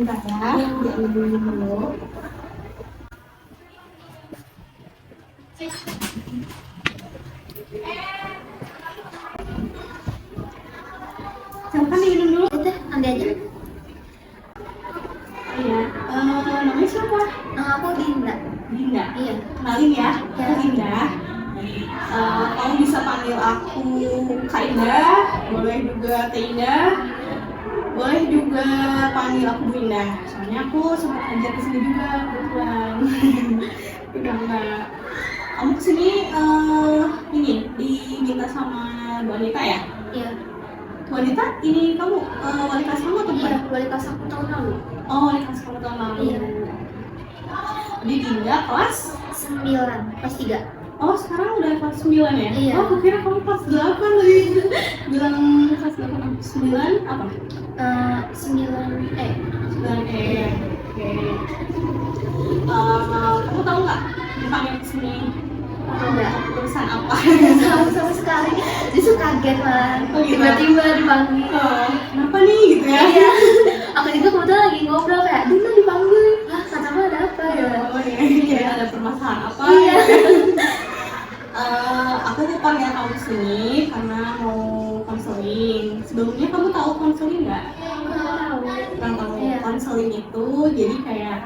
Bentar ya, diambil dulu. Silakan diminum dulu. Udah, nanti aja. Iya, namanya siapa? Nama aku Dinda. Dinda. Iya. Kenalin ya, Ya. aku Dinda. Kamu bisa panggil aku Kak Indah, boleh juga Teh Indah, boleh juga panggil aku Bu Indah. Soalnya aku sempat ngajar kesini juga kebetulan. Udah enggak. Kamu kesini ini diminta sama Bu Anita ya? Iya. Bu Anita, ini kamu wali kelas kamu atau bukan? Iya, wali kelas aku tahun lalu. Oh, wali kelas kamu tahun lalu. Iya. Jadi Dinda kelas 9, kelas 3. Oh, sekarang udah kelas 9 ya? Iya. Oh, aku kira kamu kelas 8 tadi. Bilang kelas 8, 9 apa? 9E. 9E. Oke. Kamu tahu nggak dipanggil kesini Enggak. urusan apa? Sama sekali. Justru kaget lah. Oh, gitu. Tiba-tiba dipanggil. Kenapa nih gitu ya? Iya. Aku juga kebetulan lagi ngobrol kayak, Dinda dipanggil. Hah, kata ada apa ya? Oh iya, ada permasalahan apa? Iya. Aku panggil kamu kesini karena mau konseling. Sebelumnya kamu tahu konseling nggak? Kurang tahu. Iya. Konseling itu jadi kayak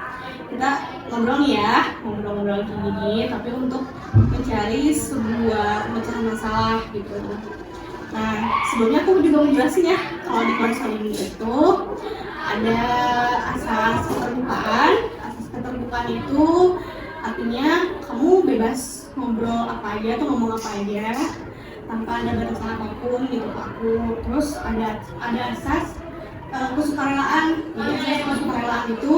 kita ngobrol nih ya, ngobrol-ngobrol gini, tapi untuk mencari sebuah pemecahan masalah gitu. Nah, sebelumnya aku juga menjelasin ya, kalau di konseling itu ada asas keterbukaan. Asas keterbukaan itu artinya kamu bebas ngobrol apa aja atau ngomong apa aja tanpa ada batasan apapun gitu ke aku. Terus ada asas kesukarelaan. Jadi asas kesukarelaan itu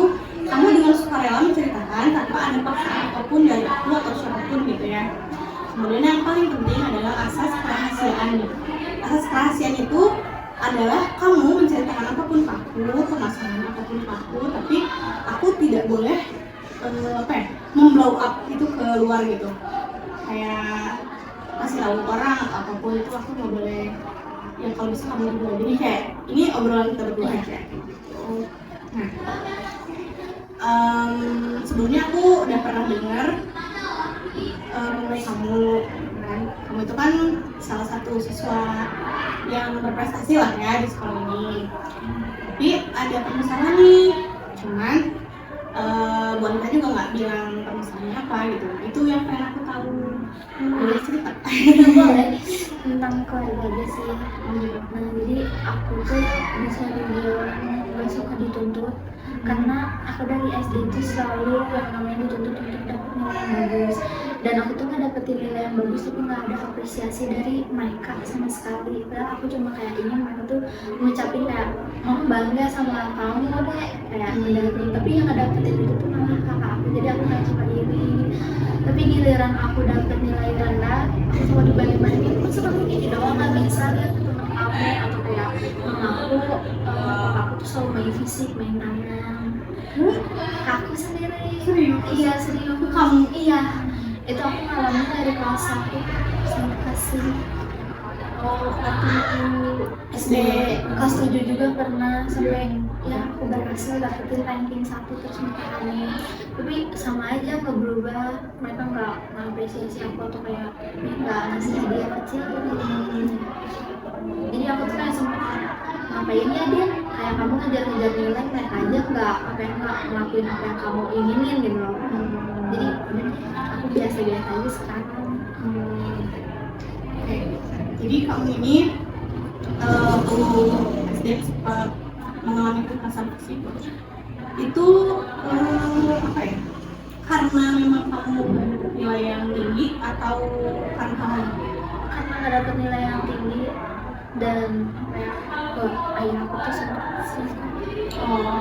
kamu dengan sukarela menceritakan tanpa ada paksaan apapun dari aku atau siapapun gitu ya. Kemudian yang paling penting adalah asas kerahasiaan. Asas kerahasiaan itu adalah kamu menceritakan apapun ke aku, permasalahan apapun ke aku, tapi aku tidak boleh memblow up itu ke luar gitu. Kayak kasih tahu orang atau apapun itu aku nggak boleh. Ya kalau bisa kamu juga, jadi kayak ini obrolan kita berdua aja. Nah, sebelumnya aku udah pernah dengar mengenai kamu kan. Kamu itu kan salah satu siswa yang berprestasi lah ya di sekolah ini. Tapi ada permasalahan nih, cuman Bu Anita juga nggak bilang permasalahannya apa gitu. Itu yang pengen aku tahu. Boleh cerita? Boleh. Tentang keluarga aja sih. Nah, jadi aku tuh bisa dibilang gak suka dituntut karena aku dari SD itu selalu yang namanya dituntut untuk dapat nilai yang bagus, dan aku tuh nggak dapetin nilai yang bagus tapi nggak ada apresiasi dari mereka sama sekali. Padahal aku cuma kayak ingin mereka tuh ngucapin kayak mau bangga sama kamu deh kayak mendapetin, tapi yang nggak dapetin itu tuh malah kakak aku. Jadi aku kayak suka iri, tapi giliran aku dapet nilai rendah aku cuma dibanding-bandingin, masa kamu gini doang nggak bisa lihat temen kamu, atau kayak mengaku aku tuh selalu main fisik, main tangan. Aku sendiri. Serius? Iya, serius. Kamu? Iya, itu aku ngalamin dari kelas 1 sampai kelas 5. Oh, waktu SD kelas 7 juga pernah sampai ya aku berhasil dapetin ranking 1 terus mempertahankan. Tapi sama aja nggak berubah, mereka nggak apresiasi aku atau kayak nggak ngasih hadiah kecil gitu. Jadi aku tuh kayak sempet ngapain ya dia, kayak kamu ngejar-ngejar nilai, mereka aja nggak ngelakuin apa yang kamu inginin gitu loh. Jadi aku biasa-biasa aja sekarang. Oke. Jadi kamu ini waktu SD sempat mengalami kekerasan fisik itu apa ya? Karena memang kamu dapet nilai yang tinggi atau karena kamu? Karena nggak dapet nilai yang tinggi dan kayak ayah aku tuh sempat selingkuh.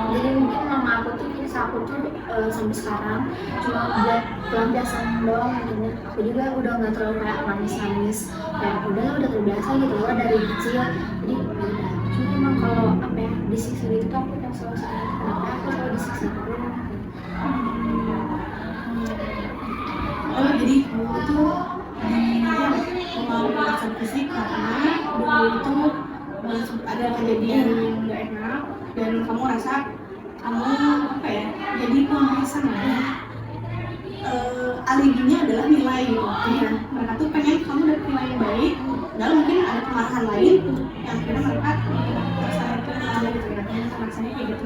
Jadi mungkin mama aku tuh nyiksa aku tuh sampai sekarang cuma buat pelampiasan doang intinya. Aku juga udah nggak terlalu kayak nangis kayak udah terbiasa gitu loh dari kecil. Jadi udah, cuma emang kalau apa ya disiksa gitu tuh aku yang selalu sadar kenapa aku selalu disiksa terus. Oh, jadi kamu tuh mengalami kekerasan fisik karena dulu itu sempat ada kejadian yang nggak enak dan kamu rasa kamu apa ya, jadi pelampiasan lah. Alibinya adalah nilai gitu. Ya, mereka tuh pengen kamu dapet nilai yang baik, padahal mungkin ada kemarahan lain yang akhirnya mereka terasa gitu ya, rasanya kayak gitu.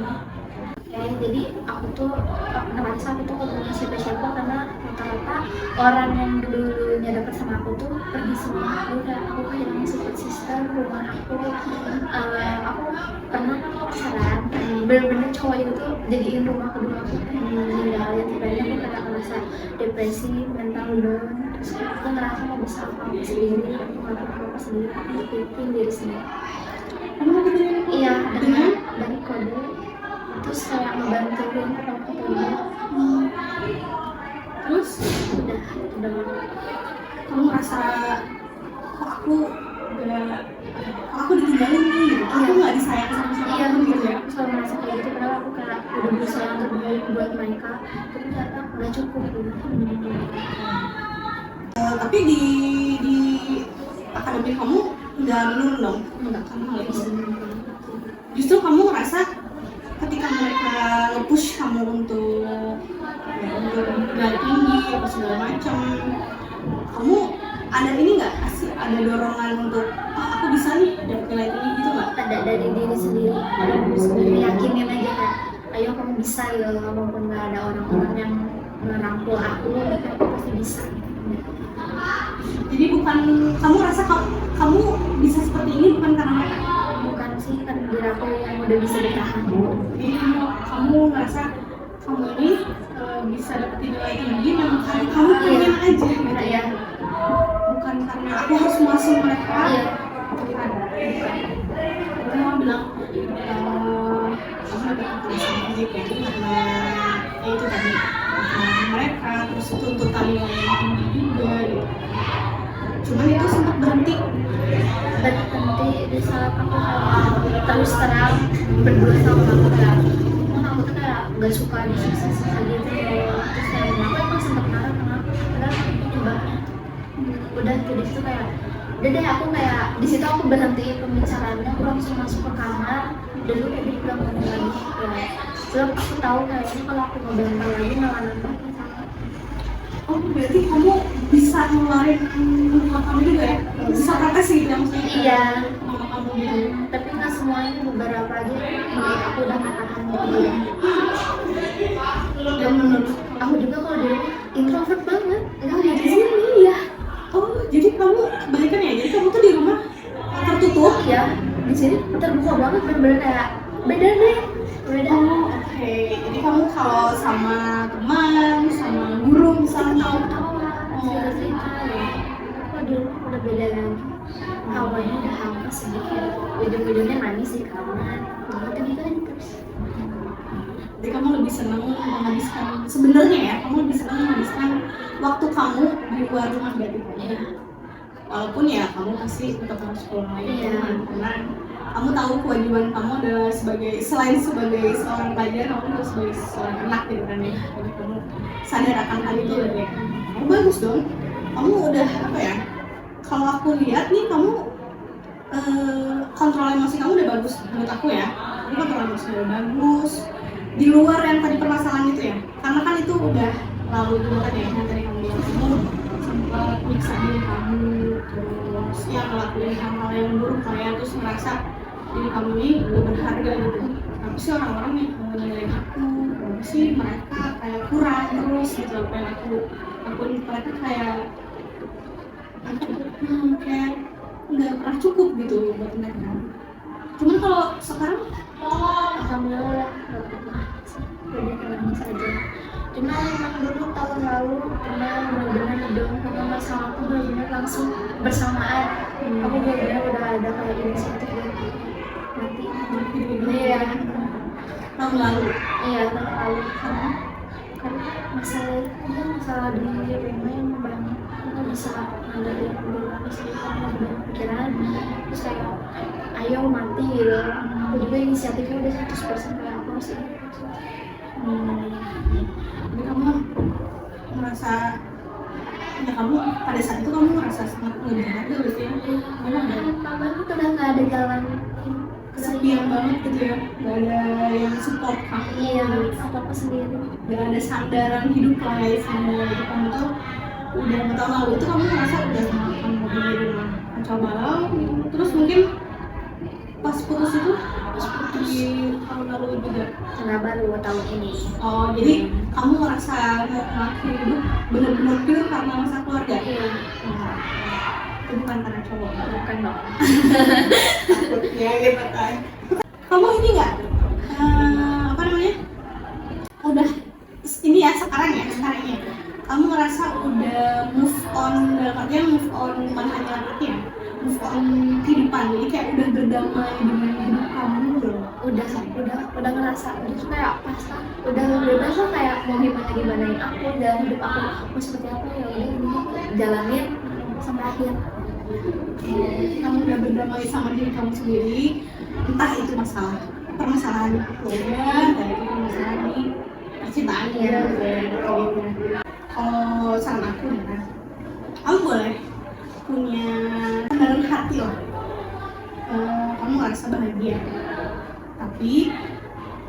Ya, jadi aku tuh ngerasa aku tuh gak punya siapa-siapa karena rata-rata orang yang dulunya deket sama aku tuh pergi semua. Udah, aku kehilangan support system, rumah aku pernah pacaran, bener-bener cowok itu tuh jadiin rumah kedua aku, ninggalin. Tiba-tiba aku kayak ngerasa depresi, mental down, terus aku ngerasa gak bisa apa-apa sendiri, aku gak bisa apa-apa sendiri, aku ngepikirin diri sendiri. Kamu mau ketemu? Iya, dengan dari kode terus kayak ngebantuin foto-fotonya. Terus udah kamu merasa kok aku ditinggalin nih gitu, aku nggak disayang sama siapa gitu ya. Aku selalu merasa kayak gitu, padahal aku kayak udah berusaha untuk baik buat mereka, tapi ternyata nggak cukup gitu. Tapi di akademik kamu nggak menurun dong? Enggak, kamu nggak bisa. Justru kamu ngerasa ketika mereka nge-push kamu untuk nilai tinggi apa segala macam, kamu ada ini nggak, ada dorongan untuk aku bisa nih dapet nilai tinggi gitu nggak? Ada dari diri sendiri, sebenarnya yakinin aja kan, ayo kamu bisa ya, walaupun nggak ada orang-orang yang merangkul aku pasti bisa. Jadi bukan kamu rasa kamu bisa seperti ini bukan karena mereka? Bukan sih, kan diri aku yang udah bisa bertahan. Jadi kamu ngerasa kamu ini bisa dapetin nilai tinggi memang karena kamu pengen aja gitu ya, bukan karena aku harus masuk mereka. Bukan. Kamu bilang kamu dapat tulisan aja ya karena itu tadi mereka, terus tuntutan yang tinggi juga gitu. Cuman itu sempat berhenti di saat aku terus terang berdua sama aku kayak, aku tuh kayak gak suka disiksa-siksa gitu. Terus kayak aku emang sempat marah kenapa, padahal aku coba udah di situ kayak udah deh, aku kayak di situ aku berhenti pembicaraannya, aku langsung masuk ke kamar dan lu kayak bilang lagi ya. Terus aku tahu kayaknya kalau aku ngobrol lagi malah nambah. Oh, berarti kamu bisa ngeluarin mama kamu juga ya? Bisa protes gitu ya maksudnya? Iya, mama kamu gitu. tapi nggak semuanya, beberapa aja menurut aku udah katakan gitu. Dan menurut aku juga kalau dia introvert banget, nggak ada di sini ya. Oh, jadi kamu kebalikan ya? Jadi kamu tuh di rumah tertutup? Ya, di sini terbuka banget, bener-bener kayak beda deh. Beda. Oh, oke. Jadi kamu kalau sama teman, sama guru misalnya cerita ya. Kok di rumah udah beda lagi. Awalnya udah hampa sedikit, ujung-ujungnya manis sih karena gitu kan terus. Jadi kamu lebih senang menghabiskan, sebenarnya ya, kamu lebih senang menghabiskan waktu kamu di luar rumah berarti ya. Walaupun ya kamu pasti tetap harus pulang lagi ke rumah, karena kamu tahu kewajiban kamu adalah selain sebagai seorang pelajar, kamu juga sebagai seorang anak gitu kan ya. Jadi kamu sadar akan hal itu ya. Oh, bagus dong. Kamu udah apa ya? Kalau aku lihat nih kamu kontrol emosi kamu udah bagus menurut aku ya. Ini kontrol emosi udah bagus. Di luar yang tadi permasalahan itu ya. Karena kan itu udah lalu juga kan ya. Yang tadi kamu bilang kamu sempat nyiksa diri kamu, terus ya ngelakuin hal-hal yang buruk kayak terus merasa diri kamu ini gak berharga gitu. Apa sih orang-orang yang menilai aku, apa sih mereka kayak kurang terus gitu, apa yang aku lakuin mereka kayak kayak nggak pernah cukup gitu buat mereka. Cuman kalau sekarang alhamdulillah nggak pernah, udah tenang saja. Cuma emang dulu tahun lalu pernah benar-benar down karena masalah aku benar-benar langsung bersamaan. Aku benar-benar udah ada kayak inisiatif nanti iya tahun lalu tahun lalu karena masalah di rumah yang banyak, nggak bisa ngandelin dulu sendiri karena banyak pikiran. Terus kayak ayo mati gitu, aku juga inisiatifnya udah 100% kayak aku harus ini. Jadi kamu merasa ya kamu pada saat itu kamu merasa sangat nggak berharga gitu ya. Kamu ada banget udah nggak ada jalan kesepian banget gitu ya, gak ada yang support kamu. Iya, apa-apa sendiri. Gak ada sandaran hidup lah ya, sandaran hidup kamu tuh udah tahun lalu itu kamu ngerasa udah makan mobil di rumah kacau balau gitu. Terus mungkin pas putus itu di tahun lalu juga. Karena baru tahun ini. Oh, jadi kamu ngerasa mau ngelakuin hidup bener-bener pure karena masa keluarga? Iya. Nah, itu bukan karena cowok. Bukan dong. Takutnya gitu kan. Kamu ini nggak apa namanya? Udah ini ya sekarang ya. Kamu ngerasa udah move on, dalam artian move on bukan hanya anaknya, move on kehidupan, jadi kayak udah berdamai dengan hidup kamu loh. Udah ngerasa udah kayak pasrah, udah bebas lah, kayak mau gimanain aku dan hidup aku mau seperti apa ya udah ini jalanin sampai akhir. Kamu udah berdamai sama diri kamu sendiri, entah itu permasalahan keluarga, entah itu permasalahan di percintaan ya, Kalau saran aku ya, kamu boleh punya kebenaran hati loh. Kamu ngerasa bahagia, tapi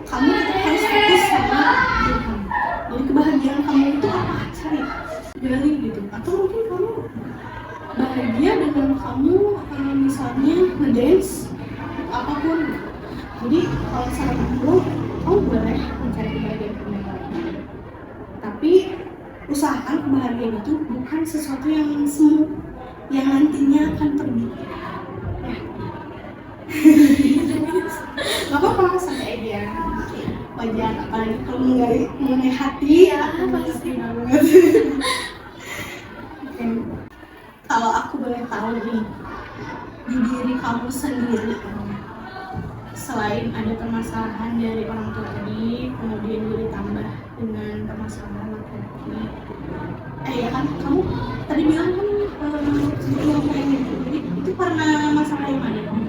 kamu tetap harus fokus sama diri kamu. Jadi kebahagiaan kamu itu apa? Cari gitu. Atau mungkin kamu bahagia dengan kamu misalnya ngedance apapun. Jadi kalau saran aku, kamu boleh mencari kebahagiaan kamu. Tapi usahakan kebahagiaan itu bukan sesuatu yang semu, yang nantinya akan pergi. Gak apa-apa, santai aja. Wajar, apalagi kalau mengenai hati ya, pasti banget. Okay. Kalau aku boleh tahu nih, di diri kamu sendiri, selain ada permasalahan dari orang tua tadi, kemudian juga ditambah dengan permasalahan laki-laki. Ya kan, kamu tadi bilang kan sebelum pengen jadi itu karena masalah yang ada kamu.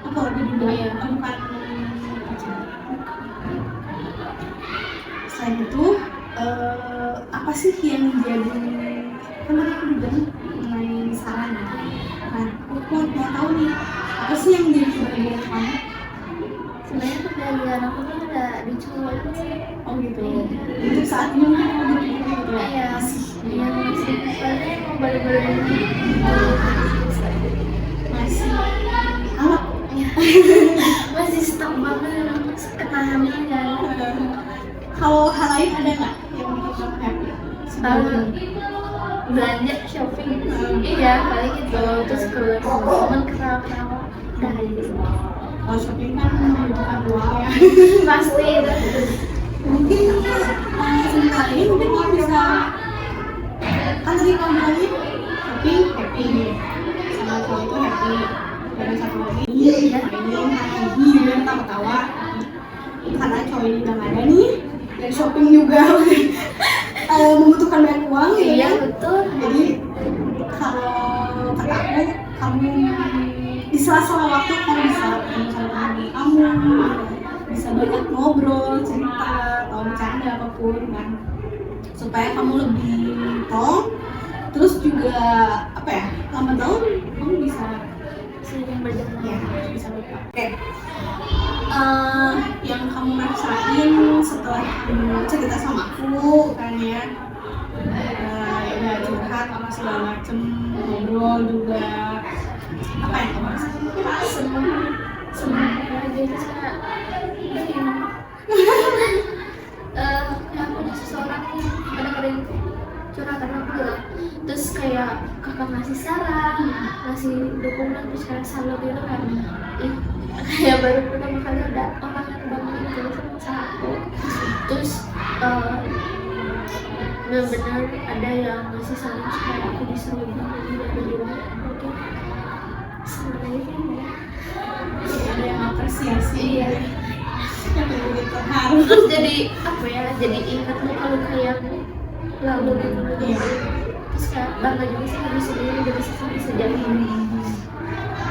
Apa orangnya juga ya, bukan pacar. Selain itu, apa sih yang jadi kan tadi aku juga mengenai saran gitu. Nah, aku mau tahu nih, apa sih yang jadi kebahagiaan kamu? Sebenarnya kebahagiaan aku tuh udah di cowok itu sih. Oh gitu. Untuk saat ini mungkin kamu gitu ya? Iya, masih soalnya mau balik-balik masih anget ya. Masih stuck banget, ketahannya kan. Kalau hal lain ada nggak yang bikin kamu happy? Belanja shopping, iya paling gitu, terus keluar sama temen kenal-kenal udah gitu. Kalau shopping kan membutuhkan uang ya. Pasti itu. Mungkin sebentar ini mungkin kamu bisa, kan tadi kamu bilangin shopping happy nih, sama cowok itu happy, dan satu lagi mainin happy dan tawa-tawa karena cowok ini udah nggak ada nih, dan shopping juga membutuhkan banyak uang gitu Iya ya. betul. Jadi kalau kata aku, kamu di sela-sela waktu kamu bisa ketemu sama teman kamu, bisa banyak ngobrol, cerita, atau bercanda apapun kan, supaya kamu lebih plong. Terus juga apa ya, lambat laun kamu bisa Sering berjalan. ya bisa lupa. Oke. Yang kamu rasain setelah kamu cerita sama aku kan ya, udah curhat apa segala macem, ngobrol juga, apa yang kamu rasain? Senang aja itu kayak aku punya seseorang yang kadang-kadang curhatan aku lah, terus kayak kakak ngasih saran, ngasih dukungan, terus kayak salut gitu kan. Kayak baru pertama kali ada orang yang bangun gitu sama aku, terus benar-benar ada yang ngasih saran supaya aku bisa lebih dari diri. Mungkin sebenarnya ya Ada yang apresiasi, iya. yang lebih terharu. Terus jadi apa ya, jadi ingat luka-luka yang lalu gitu. Iya. Terus kayak bangga juga sih habis sendiri udah bisa sampai sejauh ini.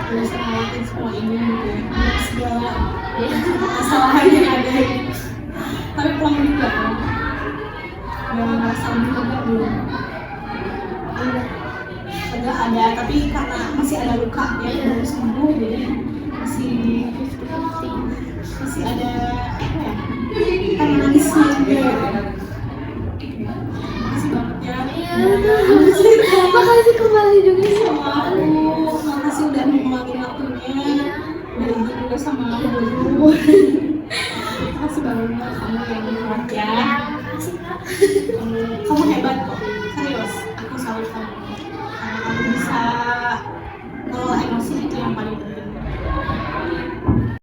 Udah ngelewatin semua ini gitu ya, dengan segala Iya. kesalahan yang ada. Tapi pulang juga kan, udah ngerasa lebih lega belum? Iya. Lega ada, tapi karena masih ada luka ya, belum sembuh, jadi masih 50-50. masih ada apa ya, pengen nangisnya juga. Makasih banget ya. Makasih kembali juga Sama aku, makasih udah meluangin waktunya, udah izin juga sama guru. Makasih banget kamu yang kuat ya. Makasih Kak. Kamu hebat kok, serius. Aku salut kamu karena kamu bisa ngelola emosi, itu yang paling penting.